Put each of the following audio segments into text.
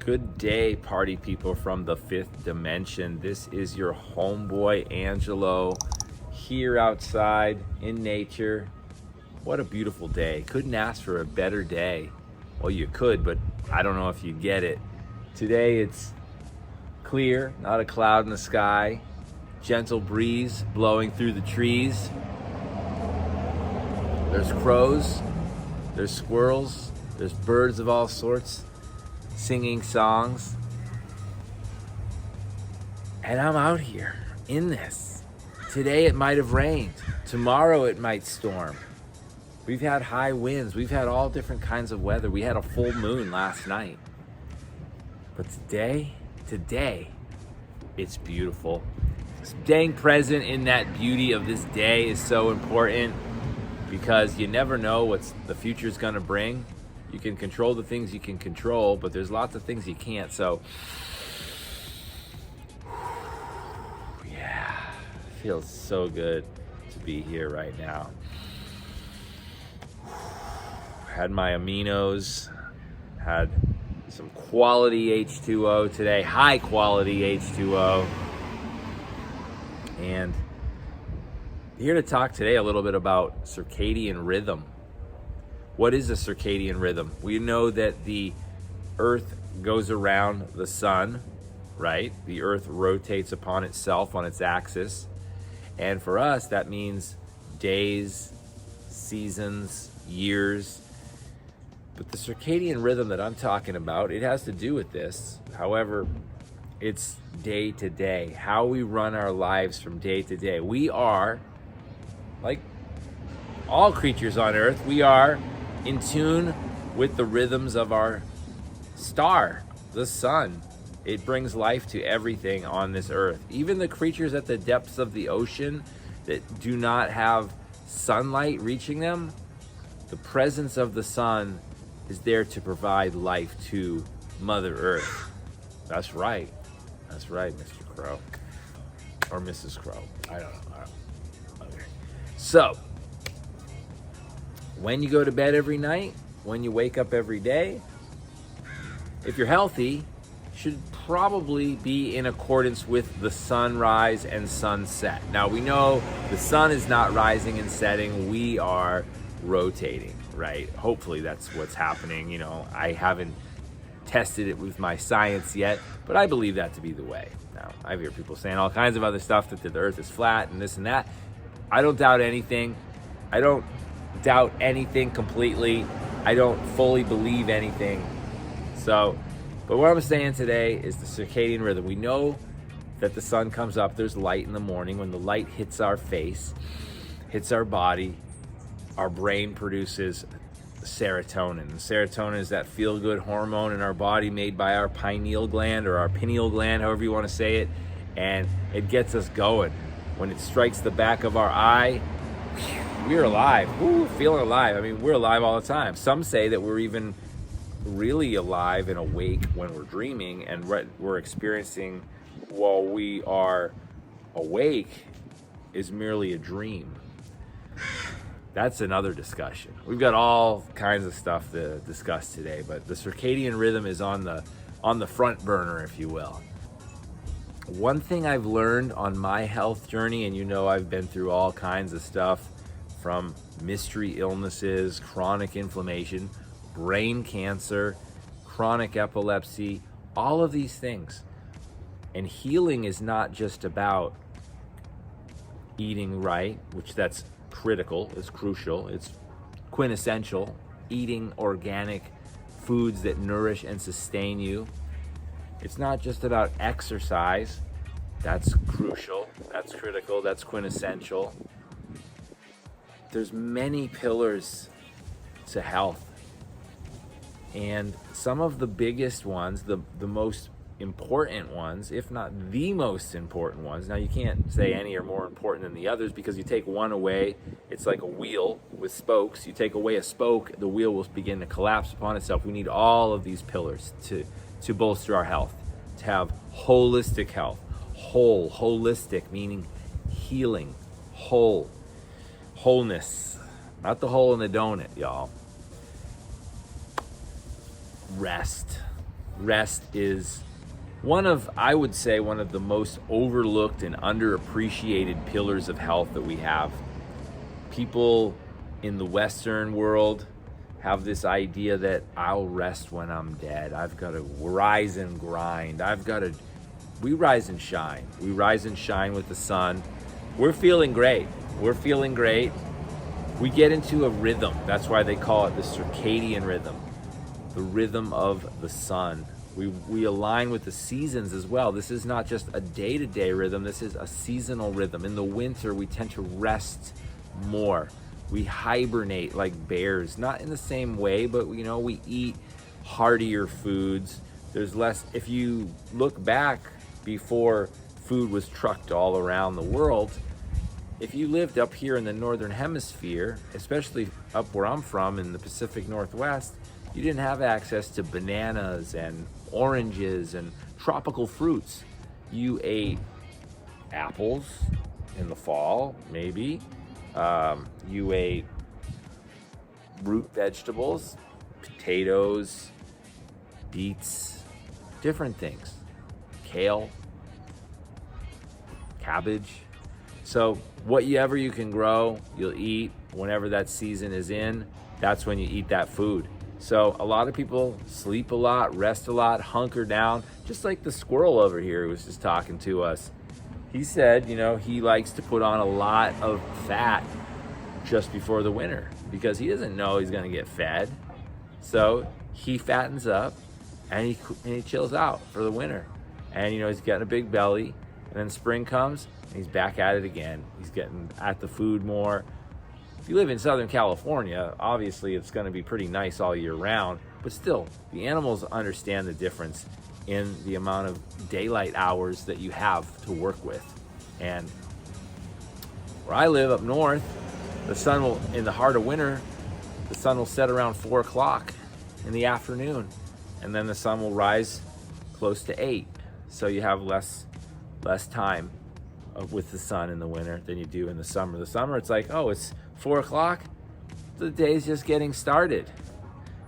Good day, party people from the fifth dimension. This is your homeboy, Angelo, here outside in nature. What a beautiful day. Couldn't ask for a better day. Well, you could, but I don't know if you get it. Today it's clear, not a cloud in the sky, gentle breeze blowing through the trees. There's crows, there's squirrels, there's birds of all sorts singing songs. And I'm out here in this. Today it might have rained. Tomorrow it might storm. We've had high winds. We've had all different kinds of weather. We had a full moon last night. But today, it's beautiful. Staying present in that beauty of this day is so important because you never know what the future is going to bring. You can control the things you can control, but there's lots of things you can't. So, yeah, it feels so good to be here right now. Had my aminos, had some quality H2O today, high quality H2O. And here to talk today a little bit about circadian rhythm. What is a circadian rhythm? We know that the earth goes around the sun, right? The earth rotates upon itself on its axis. And for us, that means days, seasons, years. But the circadian rhythm that I'm talking about, it has to do with this. However, it's day to day, how we run our lives from day to day. We are, like all creatures on earth, we are in tune with the rhythms of our star, the sun. It brings life to everything on this earth. Even the creatures at the depths of the ocean that do not have sunlight reaching them, the presence of the sun is there to provide life to Mother Earth. That's right, Mr. Crow. Or Mrs. Crow, I don't know. Okay. So, when you go to bed every night, when you wake up every day, if you're healthy, should probably be in accordance with the sunrise and sunset. Now we know the sun is not rising and setting, we are rotating, right? Hopefully that's what's happening. You know, I haven't tested it with my science yet, but I believe that to be the way. Now, I hear people saying all kinds of other stuff, that the earth is flat and this and that. I don't doubt anything. I don't doubt anything completely. I don't fully believe anything. So, but what I'm saying today is the circadian rhythm. We know that the sun comes up, there's light in the morning. When the light hits our face, hits our body, our brain produces serotonin. And serotonin is that feel-good hormone in our body made by our pineal gland or our pineal gland, however you want to say it, and it gets us going. When it strikes the back of our eye, we're alive. Woo, feeling alive. I mean, we're alive all the time. Some say that we're even really alive and awake when we're dreaming, and we're experiencing while we are awake is merely a dream. That's another discussion. We've got all kinds of stuff to discuss today, but the circadian rhythm is on the front burner, if you will. One thing I've learned on my health journey, and you know I've been through all kinds of stuff, from mystery illnesses, chronic inflammation, brain cancer, chronic epilepsy, all of these things. And healing is not just about eating right, which that's critical, it's crucial, it's quintessential. Eating organic foods that nourish and sustain you. It's not just about exercise. That's crucial, that's critical, that's quintessential. There's many pillars to health. And some of the biggest ones, the most important ones, if not the most important ones. Now you can't say any are more important than the others, because you take one away, it's like a wheel with spokes. You take away a spoke, the wheel will begin to collapse upon itself. We need all of these pillars to bolster our health, to have holistic health. Holistic meaning healing, wholeness, not the hole in the donut, y'all. Rest. rest is I would say, one of the most overlooked and underappreciated pillars of health that we have. People in the Western world have this idea that I'll rest when I'm dead. I've got to rise and grind. We rise and shine. We rise and shine with the sun. We're feeling great. We get into a rhythm. That's why they call it the circadian rhythm, the rhythm of the sun. We align with the seasons as well. This is not just a day-to-day rhythm. This is a seasonal rhythm. In the winter, we tend to rest more. We hibernate like bears, not in the same way, but we eat heartier foods. There's less. If you look back before food was trucked all around the world, if you lived up here in the northern hemisphere, especially up where I'm from in the Pacific Northwest, you didn't have access to bananas and oranges and tropical fruits. You ate apples in the fall, maybe. You ate root vegetables, potatoes, beets, different things, kale, cabbage. So whatever you can grow, you'll eat. Whenever that season is in, that's when you eat that food. So a lot of people sleep a lot, rest a lot, hunker down, just like the squirrel over here who was just talking to us. He said, he likes to put on a lot of fat just before the winter because he doesn't know he's going to get fed. So he fattens up and he chills out for the winter. And, he's getting a big belly. And then spring comes and he's back at it again. He's getting at the food more. If you live in Southern California, obviously it's going to be pretty nice all year round, but still, the animals understand the difference in the amount of daylight hours that you have to work with. And where I live up north, the sun will, in the heart of winter, the sun will set around 4 o'clock in the afternoon, and then the sun will rise close to 8. So you have less time with the sun in the winter than you do in the summer. The summer, it's like, it's 4 o'clock, the day's just getting started.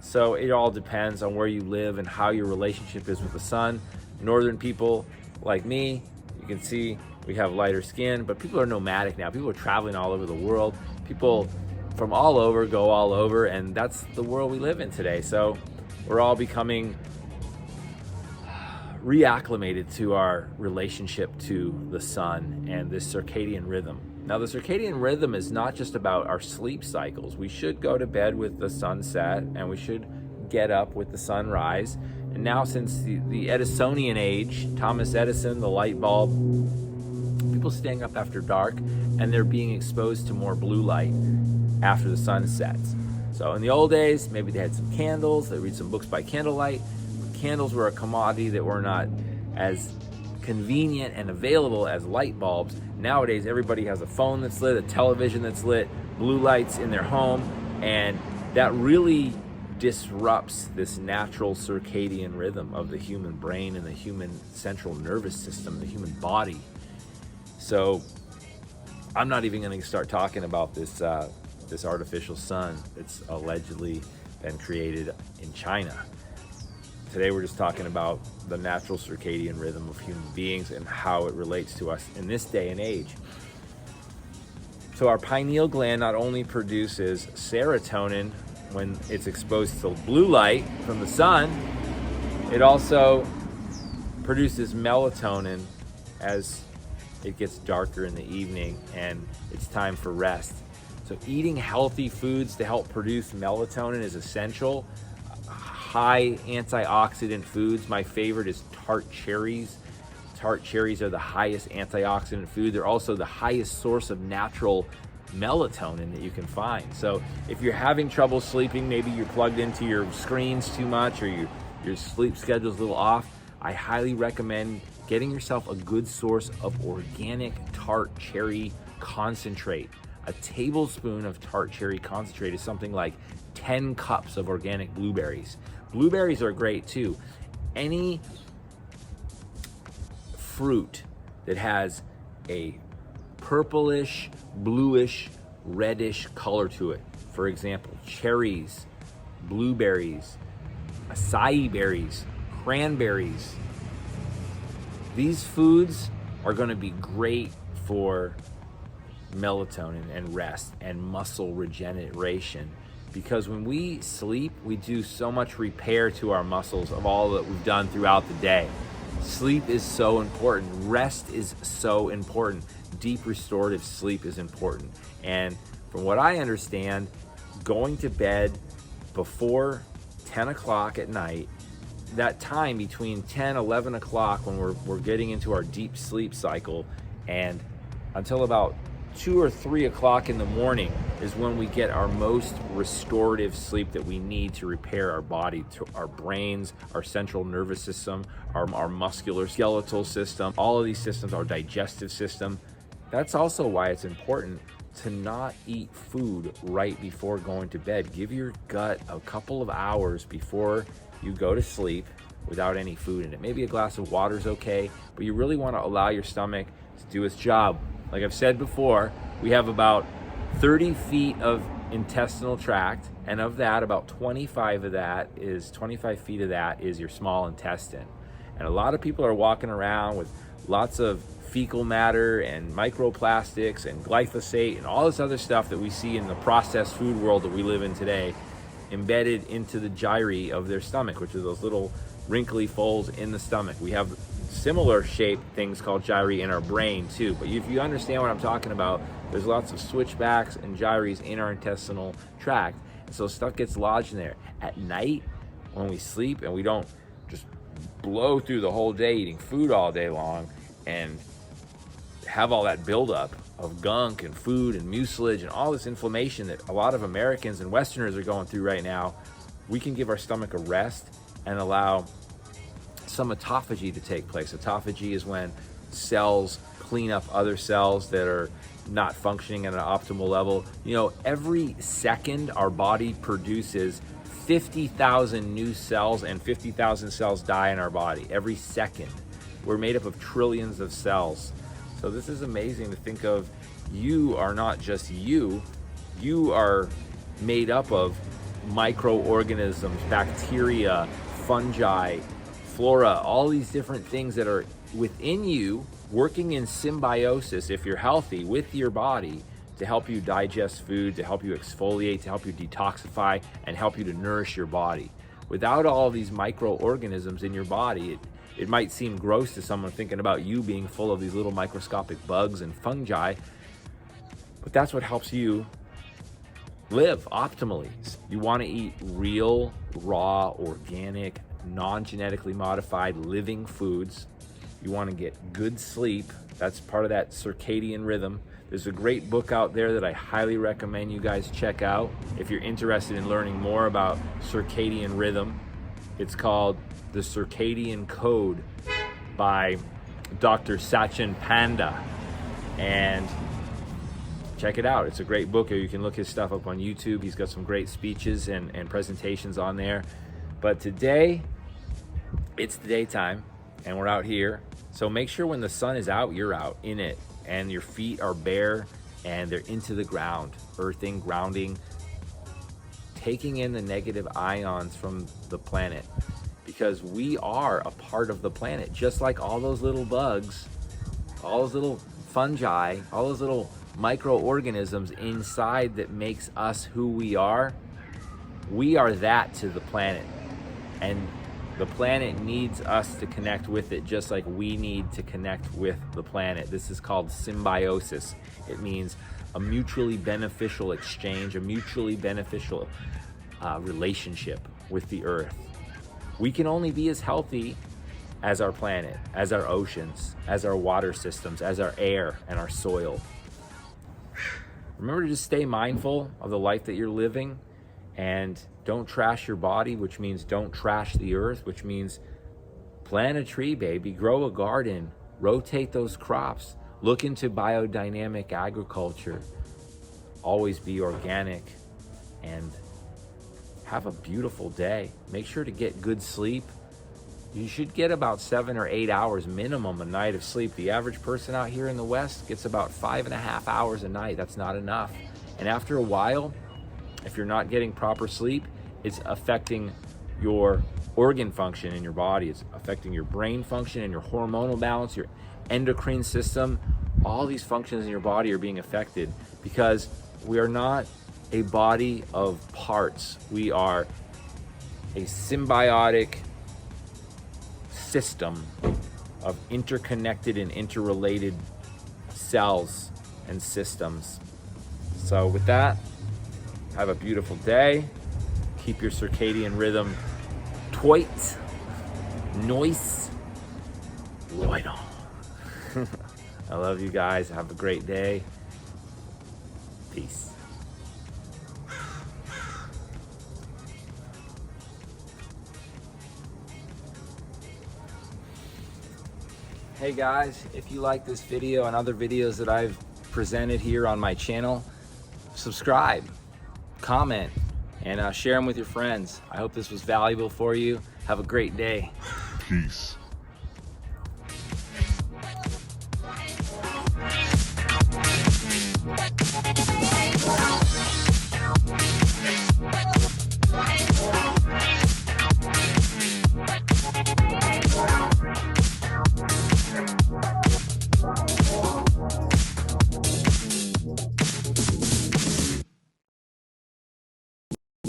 So it all depends on where you live and how your relationship is with the sun. Northern people like me, you can see we have lighter skin, but people are nomadic now. People are traveling all over the world. People from all over go all over, and that's the world we live in today. So we're all becoming reacclimated to our relationship to the sun and this circadian rhythm. Now, the circadian rhythm is not just about our sleep cycles. We should go to bed with the sunset and we should get up with the sunrise. And now, since the Edisonian age, Thomas Edison, the light bulb, people staying up after dark and they're being exposed to more blue light after the sun sets. So in the old days, maybe they had some candles, they read some books by candlelight. Candles were a commodity that were not as convenient and available as light bulbs. Nowadays, everybody has a phone that's lit, a television that's lit, blue lights in their home, and that really disrupts this natural circadian rhythm of the human brain and the human central nervous system, the human body. So I'm not even going to start talking about this artificial sun that's allegedly been created in China. Today we're just talking about the natural circadian rhythm of human beings and how it relates to us in this day and age. So our pineal gland not only produces serotonin when it's exposed to blue light from the sun, it also produces melatonin as it gets darker in the evening and it's time for rest. So eating healthy foods to help produce melatonin is essential. High antioxidant foods. My favorite is tart cherries. Tart cherries are the highest antioxidant food. They're also the highest source of natural melatonin that you can find. So if you're having trouble sleeping, maybe you're plugged into your screens too much or your sleep schedule's a little off, I highly recommend getting yourself a good source of organic tart cherry concentrate. A tablespoon of tart cherry concentrate is something like 10 cups of organic blueberries. Blueberries are great too. Any fruit that has a purplish, bluish, reddish color to it. For example, cherries, blueberries, acai berries, cranberries. These foods are going to be great for melatonin and rest and muscle regeneration, because when we sleep, we do so much repair to our muscles of all that we've done throughout the day. Sleep is so important. Rest is so important. Deep restorative sleep is important. And from what I understand, going to bed before 10 o'clock at night, that time between 10, 11 o'clock when we're getting into our deep sleep cycle, and until about 2 or 3 o'clock in the morning is when we get our most restorative sleep that we need to repair our body, to our brains, our central nervous system, our muscular skeletal system, all of these systems, our digestive system. That's also why it's important to not eat food right before going to bed. Give your gut a couple of hours before you go to sleep without any food in it. Maybe a glass of water is okay, but you really want to allow your stomach to do its job. Like I've said before, we have about 30 feet of intestinal tract, and of that, about 25 feet of that is your small intestine. And a lot of people are walking around with lots of fecal matter and microplastics and glyphosate and all this other stuff that we see in the processed food world that we live in today, embedded into the gyri of their stomach, which are those little wrinkly folds in the stomach. We have similar shaped things called gyri in our brain too, but if you understand what I'm talking about, there's lots of switchbacks and gyries in our intestinal tract, and so stuff gets lodged in there. At night, when we sleep and we don't just blow through the whole day eating food all day long and have all that buildup of gunk and food and mucilage and all this inflammation that a lot of Americans and Westerners are going through right now, we can give our stomach a rest and allow some autophagy to take place. Autophagy is when cells clean up other cells that are not functioning at an optimal level. You know, every second our body produces 50,000 new cells, and 50,000 cells die in our body every second. We're made up of trillions of cells. So this is amazing to think of. You are not just you are made up of microorganisms, bacteria, fungi, flora, all these different things that are within you working in symbiosis, if you're healthy, with your body to help you digest food, to help you exfoliate, to help you detoxify, and help you to nourish your body. Without all these microorganisms in your body, it might seem gross to someone thinking about you being full of these little microscopic bugs and fungi, but that's what helps you live optimally. You want to eat real, raw, organic, non-genetically modified living foods. You want to get good sleep. That's part of that circadian rhythm. There's a great book out there that I highly recommend you guys check out if you're interested in learning more about circadian rhythm. It's called The Circadian Code by Dr. Sachin Panda, and check it out. It's a great book. Or you can look his stuff up on YouTube. He's got some great speeches and presentations on there. But today, it's the daytime, and we're out here. So make sure when the sun is out, you're out in it, and your feet are bare, and they're into the ground, earthing, grounding, taking in the negative ions from the planet, because we are a part of the planet, just like all those little bugs, all those little fungi, all those little microorganisms inside that makes us who we are. We are that to the planet, and the planet needs us to connect with it just like we need to connect with the planet. This is called symbiosis. It means a mutually beneficial exchange, a mutually beneficial relationship with the earth. We can only be as healthy as our planet, as our oceans, as our water systems, as our air and our soil. Remember to just stay mindful of the life that you're living, and don't trash your body, which means don't trash the earth, which means plant a tree, baby, grow a garden, rotate those crops, look into biodynamic agriculture, always be organic, and have a beautiful day. Make sure to get good sleep. You should get about 7 or 8 hours minimum a night of sleep. The average person out here in the West gets about 5.5 hours a night. That's not enough. And after a while, if you're not getting proper sleep, it's affecting your organ function in your body. It's affecting your brain function and your hormonal balance, your endocrine system. All these functions in your body are being affected because we are not a body of parts. We are a symbiotic system of interconnected and interrelated cells and systems. So with that, have a beautiful day. Keep your circadian rhythm tight, nice, right on. I love you guys. Have a great day. Peace. Hey guys, if you like this video and other videos that I've presented here on my channel, subscribe, comment, and share them with your friends. I hope this was valuable for you. Have a great day. Peace.